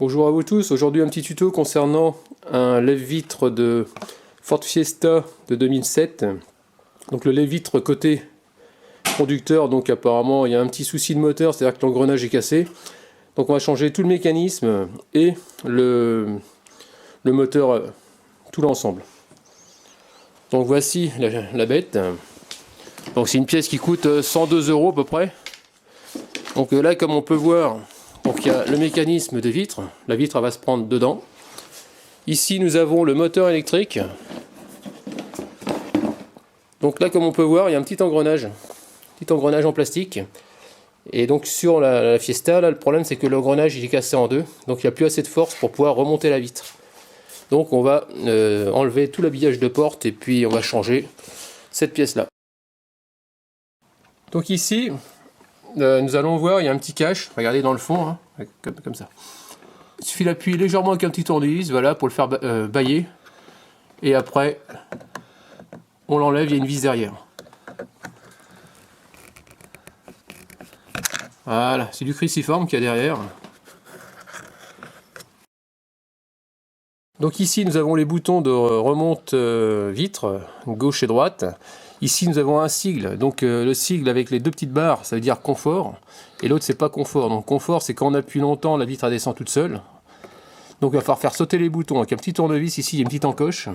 Bonjour à vous tous, aujourd'hui un petit tuto concernant un lève-vitre de Ford Fiesta de 2007. Donc le lève-vitre côté conducteur, donc apparemment il y a un petit souci de moteur, c'est-à-dire que l'engrenage est cassé. Donc on va changer tout le mécanisme et le moteur, tout l'ensemble. Donc voici la bête. Donc c'est une pièce qui coûte 102 € à peu près. Donc là, comme on peut voir, donc il y a le mécanisme de vitre, la vitre elle va se prendre dedans. Ici nous avons le moteur électrique. Donc là, comme on peut voir, il y a un petit engrenage en plastique. Et donc sur la Fiesta, là le problème c'est que l'engrenage il est cassé en deux, donc il n'y a plus assez de force pour pouvoir remonter la vitre. Donc on va enlever tout l'habillage de porte et puis on va changer cette pièce là. Donc ici, nous allons voir, il y a un petit cache, regardez dans le fond, hein, comme ça. Il suffit d'appuyer légèrement avec un petit tournevis, voilà, pour le faire bailler. Et après, on l'enlève, il y a une vis derrière. Voilà, c'est du cruciforme qu'il y a derrière. Donc ici, nous avons les boutons de remonte vitre, gauche et droite. Ici, nous avons un sigle. Donc le sigle avec les deux petites barres, ça veut dire confort. Et l'autre, c'est pas confort. Donc confort, c'est quand on appuie longtemps, la vitre elle descend toute seule. Donc il va falloir faire sauter les boutons. Avec un petit tournevis ici, il y a une petite encoche.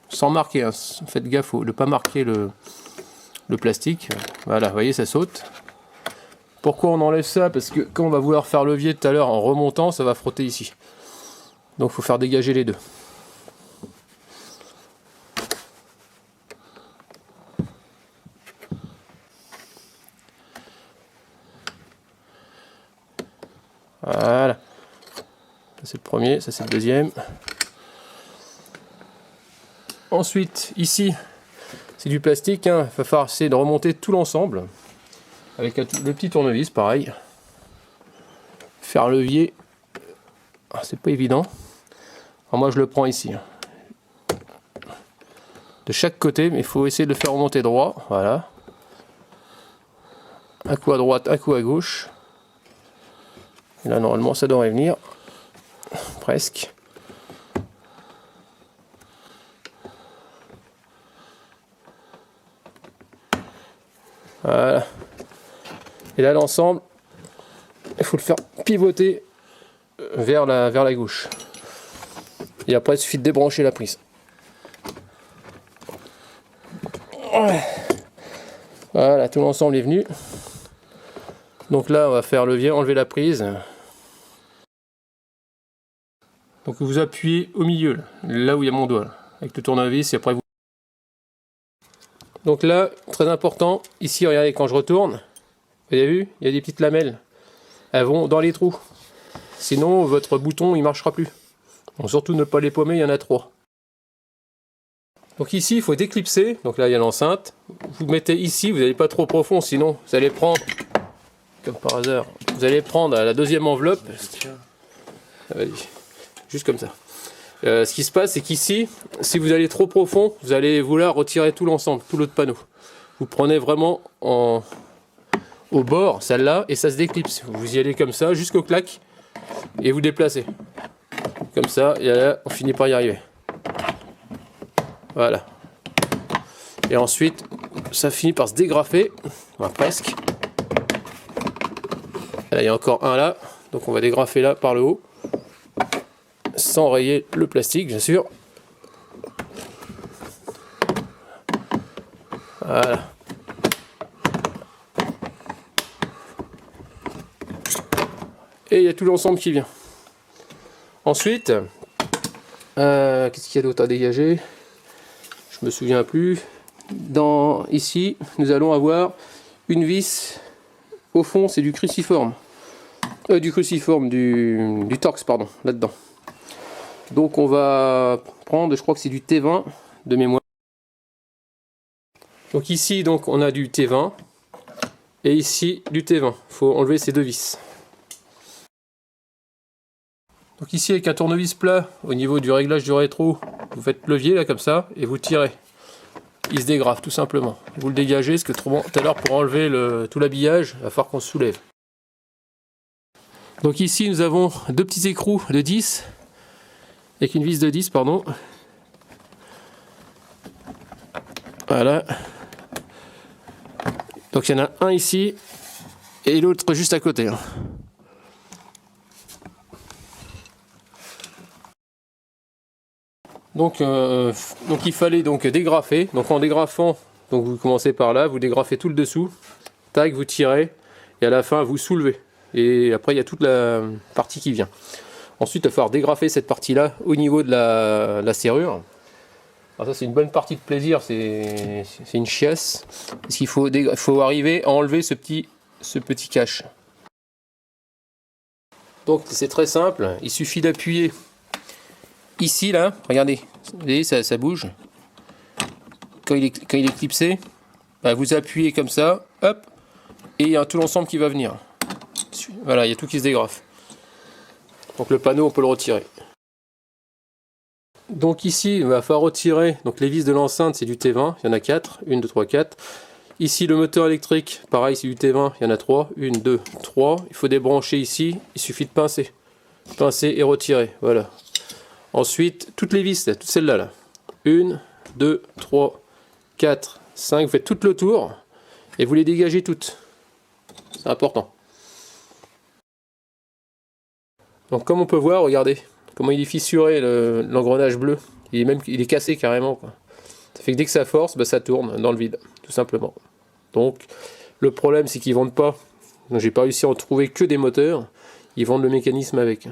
Sans marquer, hein. Faites gaffe de ne pas marquer le plastique. Voilà, vous voyez, ça saute. Pourquoi on enlève ça? Parce que quand on va vouloir faire levier tout à l'heure en remontant, ça va frotter ici. Donc il faut faire dégager les deux. Voilà. Ça c'est le premier, ça c'est le deuxième. Ensuite, ici, c'est du plastique. Hein. Il va falloir essayer de remonter tout l'ensemble. Avec le petit tournevis, pareil. Faire levier. C'est pas évident. Alors moi je le prends ici. De chaque côté, mais il faut essayer de le faire remonter droit. Voilà. Un coup à droite, un coup à gauche. Et là normalement ça devrait venir. Presque. Voilà. Et là l'ensemble, il faut le faire pivoter vers la gauche. Et après il suffit de débrancher la prise. Voilà, tout l'ensemble est venu. Donc là on va faire levier, enlever la prise. Donc vous appuyez au milieu, là où il y a mon doigt, avec le tournevis et après vous... Donc là, très important, ici regardez quand je retourne, vous avez vu, il y a des petites lamelles. Elles vont dans les trous. Sinon votre bouton il marchera plus. Donc surtout ne pas les paumer, il y en a 3. Donc ici il faut déclipser, donc là il y a l'enceinte. Vous mettez ici, vous n'allez pas trop profond, sinon vous allez prendre, comme par hasard, vous allez prendre la deuxième enveloppe. Juste comme ça. Ce qui se passe, c'est qu'ici, si vous allez trop profond, vous allez vouloir retirer tout l'ensemble, tout l'autre panneau. Vous prenez vraiment au bord, celle-là, et ça se déclipse. Vous y allez comme ça, jusqu'au clac, et vous déplacez. Comme ça, et là, on finit par y arriver. Voilà. Et ensuite, ça finit par se dégrafer, enfin, presque. Là, il y a encore un là, donc on va dégrafer là par le haut. Sans rayer le plastique, bien sûr. Voilà. Et il y a tout l'ensemble qui vient. Ensuite, qu'est-ce qu'il y a d'autre à dégager? Je me souviens plus. Ici, nous allons avoir une vis. Au fond, c'est du cruciforme. Du Torx, pardon, là-dedans. Donc on va prendre, je crois que c'est du T20 de mémoire. Donc ici donc on a du T20 et ici du T20. Il faut enlever ces deux vis. Donc ici avec un tournevis plat au niveau du réglage du rétro, vous faites levier là comme ça et vous tirez. il se dégrafe tout simplement. Vous le dégagez, parce que tout à l'heure pour enlever tout l'habillage, il va falloir qu'on se soulève. Donc ici nous avons deux petits écrous de 10, avec une vis de 10, pardon. Voilà. Donc il y en a un ici, et l'autre juste à côté. Donc il fallait donc dégrafer. Donc en dégrafant, donc vous commencez par là, vous dégrafez tout le dessous, tac, vous tirez, et à la fin vous soulevez. Et après il y a toute la partie qui vient. Ensuite il va falloir dégrafer cette partie-là au niveau de la serrure. Alors ça c'est une bonne partie de plaisir, c'est une chiasse. Parce qu'il faut arriver à enlever ce petit cache. Donc c'est très simple, il suffit d'appuyer ici là, regardez, vous voyez ça bouge. Quand il est clipsé, bah, vous appuyez comme ça, hop, et il y a tout l'ensemble qui va venir. Voilà, il y a tout qui se dégrafe. Donc le panneau on peut le retirer. Donc ici il va falloir retirer donc les vis de l'enceinte, c'est du T20, il y en a 4, 1, 2, 3, 4. Ici le moteur électrique, pareil c'est du T20, il y en a 3, 1, 2, 3. Il faut débrancher ici, il suffit de pincer. Pincer et retirer, voilà. Ensuite, toutes les vis, toutes celles-là, là. 1, 2, 3, 4, 5, vous faites tout le tour et vous les dégagez toutes. C'est important. Donc comme on peut voir, regardez comment il est fissuré l'engrenage bleu. Il est cassé carrément, quoi. Ça fait que dès que ça force, bah, ça tourne dans le vide, tout simplement. Donc le problème c'est qu'ils vendent pas. J'ai pas réussi à en trouver que des moteurs. Ils vendent le mécanisme avec.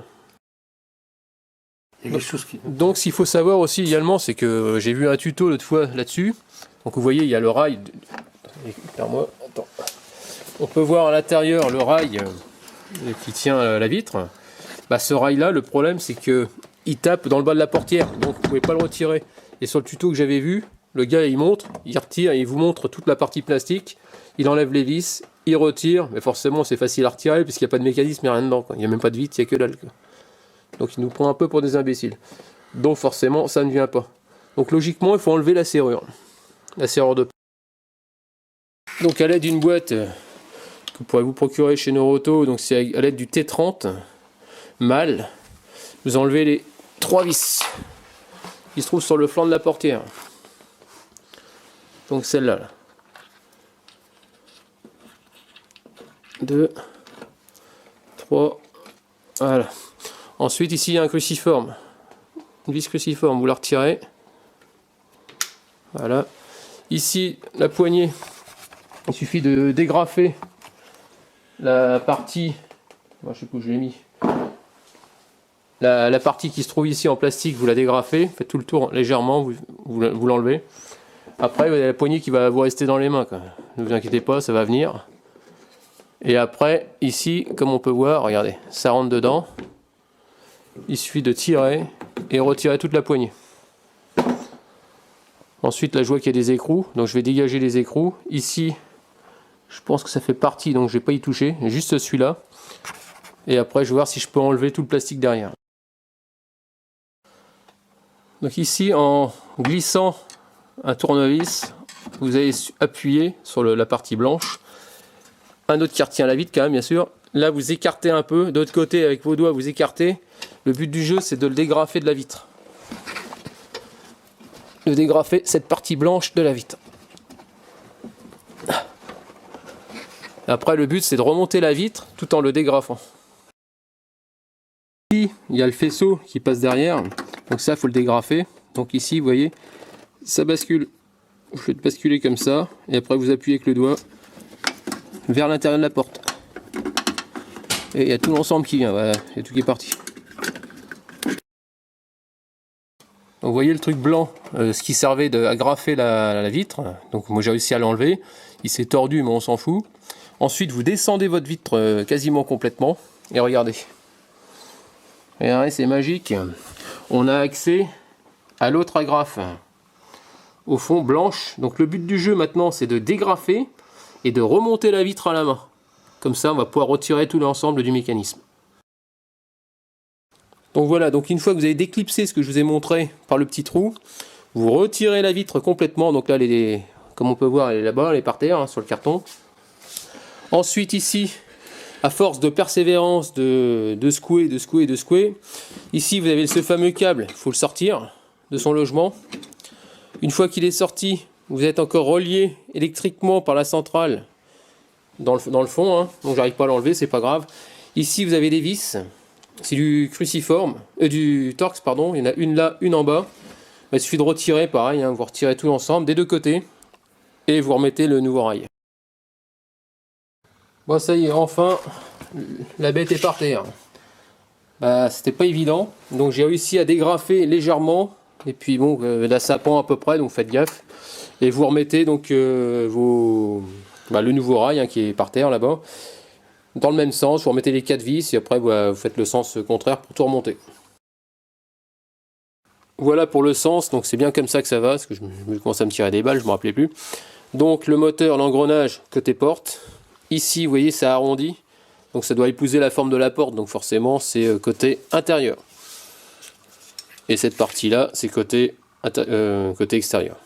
Donc ce qu'il faut savoir aussi également, c'est que j'ai vu un tuto l'autre fois là-dessus. Donc vous voyez, il y a le rail. Attends. On peut voir à l'intérieur le rail qui tient la vitre. Bah, ce rail-là, le problème c'est que il tape dans le bas de la portière, donc vous pouvez pas le retirer. Et sur le tuto que j'avais vu, le gars il montre, il retire, il vous montre toute la partie plastique, il enlève les vis, il retire, mais forcément c'est facile à retirer puisqu'il n'y a pas de mécanisme, il n'y a rien dedans, quoi. Il n'y a même pas de vitre, il n'y a que dalle, quoi. Donc il nous prend un peu pour des imbéciles. Donc forcément ça ne vient pas. Donc logiquement il faut enlever la serrure de. Donc à l'aide d'une boîte que vous pourrez vous procurer chez Noroto, donc c'est à l'aide du T30 mâle, vous enlevez les 3 vis qui se trouvent sur le flanc de la portière. Donc celle-là. 2, 3, voilà. Ensuite ici il y a un cruciforme, une vis cruciforme, vous la retirez. Voilà. Ici la poignée, il suffit de dégrafer la partie, je sais pas où je l'ai mis, la partie qui se trouve ici en plastique, vous la dégrafez, faites tout le tour légèrement, vous l'enlevez. Après vous avez la poignée qui va vous rester dans les mains, quoi. Ne vous inquiétez pas, ça va venir. Et après ici, comme on peut voir, regardez, ça rentre dedans. Il suffit de tirer et retirer toute la poignée. Ensuite là je vois qu'il y a des écrous, donc je vais dégager les écrous. Ici je pense que ça fait partie, donc je ne vais pas y toucher, juste celui-là. Et après je vais voir si je peux enlever tout le plastique derrière. Donc ici en glissant un tournevis, vous allez appuyer sur la partie blanche. Un autre qui retient la vitre quand même, bien sûr. Là vous écartez un peu, de l'autre côté avec vos doigts vous écartez. Le but du jeu c'est de le dégrafer de la vitre. De dégrafer cette partie blanche de la vitre. Après le but c'est de remonter la vitre tout en le dégrafant. Ici il y a le faisceau qui passe derrière, donc ça il faut le dégrafer. Donc ici vous voyez, ça bascule. Vous faites basculer comme ça, et après vous appuyez avec le doigt vers l'intérieur de la porte. Et il y a tout l'ensemble qui vient, voilà, il y a tout qui est parti. Donc vous voyez le truc blanc, ce qui servait à grafer la vitre. Donc moi j'ai réussi à l'enlever. Il s'est tordu mais on s'en fout. Ensuite vous descendez votre vitre quasiment complètement. Et regardez. Regardez, c'est magique. On a accès à l'autre agrafe. Au fond blanche. Donc le but du jeu maintenant c'est de dégrafer et de remonter la vitre à la main. Comme ça on va pouvoir retirer tout l'ensemble du mécanisme. Donc voilà, donc une fois que vous avez déclipsé ce que je vous ai montré par le petit trou, Vous retirez la vitre complètement, donc là, comme on peut voir, elle est là-bas, elle est par terre, hein, sur le carton. Ensuite, ici, à force de persévérance, de secouer, ici, vous avez ce fameux câble, il faut le sortir de son logement. Une fois qu'il est sorti, vous êtes encore relié électriquement par la centrale dans le fond, hein, donc j'arrive pas à l'enlever, c'est pas grave. Ici, vous avez des vis, c'est du cruciforme, du Torx, pardon, il y en a une là, une en bas. Il suffit de retirer, pareil, hein, vous retirez tout ensemble des deux côtés et vous remettez le nouveau rail. Bon, ça y est, enfin, la bête est par terre. Bah, c'était pas évident, donc j'ai réussi à dégrafer légèrement, et puis bon, là ça pend à peu près, donc faites gaffe. Et vous remettez donc le nouveau rail, hein, qui est par terre là-bas, dans le même sens, vous remettez les 4 vis, et après vous faites le sens contraire pour tout remonter. Voilà pour le sens, donc c'est bien comme ça que ça va, parce que je commence à me tirer des balles, je ne me rappelais plus. Donc le moteur, l'engrenage côté porte, ici vous voyez ça arrondi, donc ça doit épouser la forme de la porte, donc forcément c'est côté intérieur. Et cette partie là c'est côté extérieur.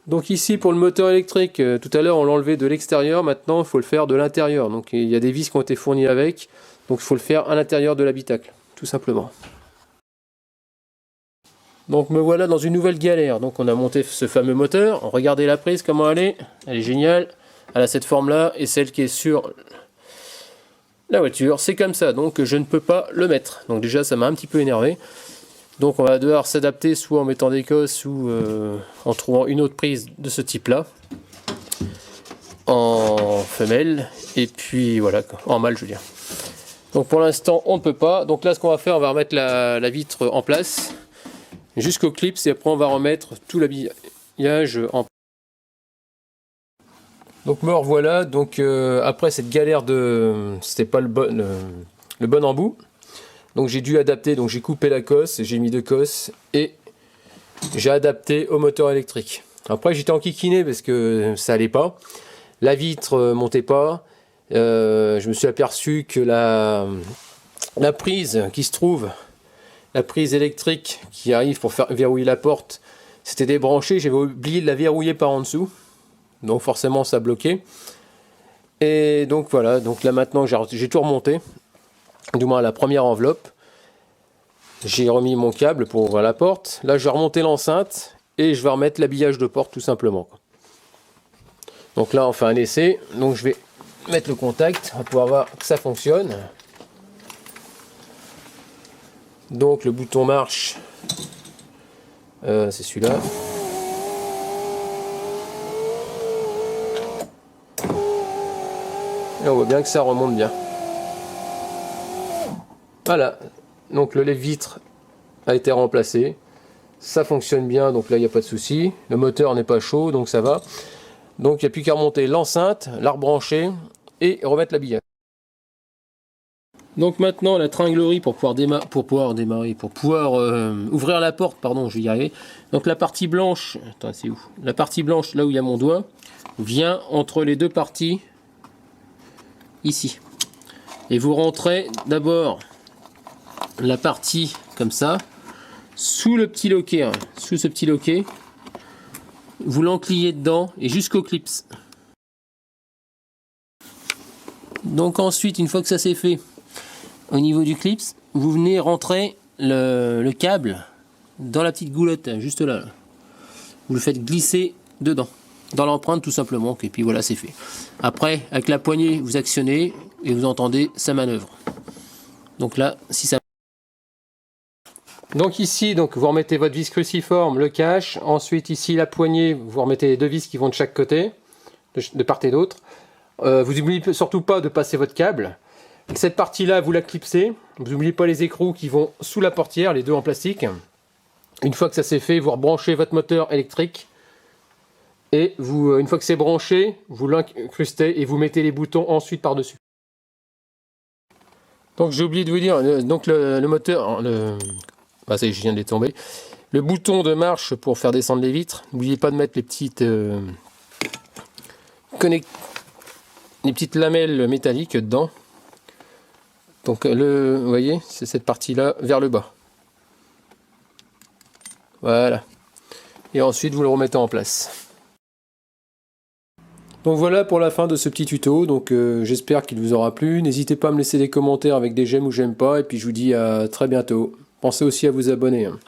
Donc ici pour le moteur électrique, tout à l'heure on l'a enlevé de l'extérieur, maintenant il faut le faire de l'intérieur. Donc il y a des vis qui ont été fournies avec, donc il faut le faire à l'intérieur de l'habitacle, tout simplement. Donc me voilà dans une nouvelle galère. Donc on a monté ce fameux moteur, regardez la prise comment elle est géniale. Elle a cette forme là et celle qui est sur la voiture, c'est comme ça, donc je ne peux pas le mettre. Donc déjà ça m'a un petit peu énervé. Donc on va devoir s'adapter soit en mettant des cosses ou en trouvant une autre prise de ce type là en femelle, et puis voilà, en mâle je veux dire. Donc pour l'instant on ne peut pas, donc là ce qu'on va faire, on va remettre la vitre en place jusqu'au clips, et après on va remettre tout l'habillage en place. Donc me revoilà, donc après cette galère c'était pas le bon embout. Donc j'ai dû adapter, donc j'ai coupé la cosse, j'ai mis 2 cosses et j'ai adapté au moteur électrique. Après j'étais enquiquiné parce que ça allait pas, la vitre montait pas, je me suis aperçu que la prise qui se trouve, la prise électrique qui arrive pour faire verrouiller la porte, c'était débranché, j'avais oublié de la verrouiller par en dessous, donc forcément ça bloquait. Et donc voilà, donc là maintenant j'ai tout remonté, du moins la première enveloppe. J'ai remis mon câble pour ouvrir la porte. Là, je vais remonter l'enceinte et je vais remettre l'habillage de porte tout simplement. Donc là, on fait un essai. Donc je vais mettre le contact. On va pouvoir voir que ça fonctionne. Donc le bouton marche. C'est celui-là. Et on voit bien que ça remonte bien. Voilà, donc le lève-vitre a été remplacé, ça fonctionne bien, donc là il n'y a pas de souci, le moteur n'est pas chaud, donc ça va. Donc il n'y a plus qu'à remonter l'enceinte, la rebrancher et remettre l'habillage. Donc maintenant la tringlerie pour pouvoir ouvrir la porte, pardon, je vais y arriver. Donc la partie blanche, attends, c'est où? La partie blanche, là où il y a mon doigt, vient entre les deux parties, ici. Et vous rentrez d'abord la partie comme ça, sous le petit loquet, hein, sous ce petit loquet, vous l'encliez dedans et jusqu'au clips. Donc ensuite, une fois que ça c'est fait, au niveau du clips, vous venez rentrer le câble dans la petite goulotte, juste là. Vous le faites glisser dedans, dans l'empreinte tout simplement, et puis voilà, c'est fait. Après, avec la poignée, vous actionnez et vous entendez sa manœuvre. Donc là, si ça... Donc ici, donc vous remettez votre vis cruciforme, le cache. Ensuite ici la poignée, vous remettez les 2 vis qui vont de chaque côté, de part et d'autre. Vous n'oubliez surtout pas de passer votre câble. Cette partie-là, vous la clipsez. Vous n'oubliez pas les écrous qui vont sous la portière, les 2 en plastique. Une fois que ça c'est fait, vous rebranchez votre moteur électrique. Et vous, une fois que c'est branché, vous l'incrustez et vous mettez les boutons ensuite par-dessus. Donc j'ai oublié de vous dire, donc le moteur... Ah, ça y est, je viens de les tomber. Le bouton de marche pour faire descendre les vitres. N'oubliez pas de mettre les petites lamelles métalliques dedans. Donc vous voyez, c'est cette partie-là vers le bas. Voilà. Et ensuite vous le remettez en place. Donc voilà pour la fin de ce petit tuto, donc j'espère qu'il vous aura plu. N'hésitez pas à me laisser des commentaires avec des j'aime ou j'aime pas, et puis je vous dis à très bientôt. Pensez aussi à vous abonner, hein.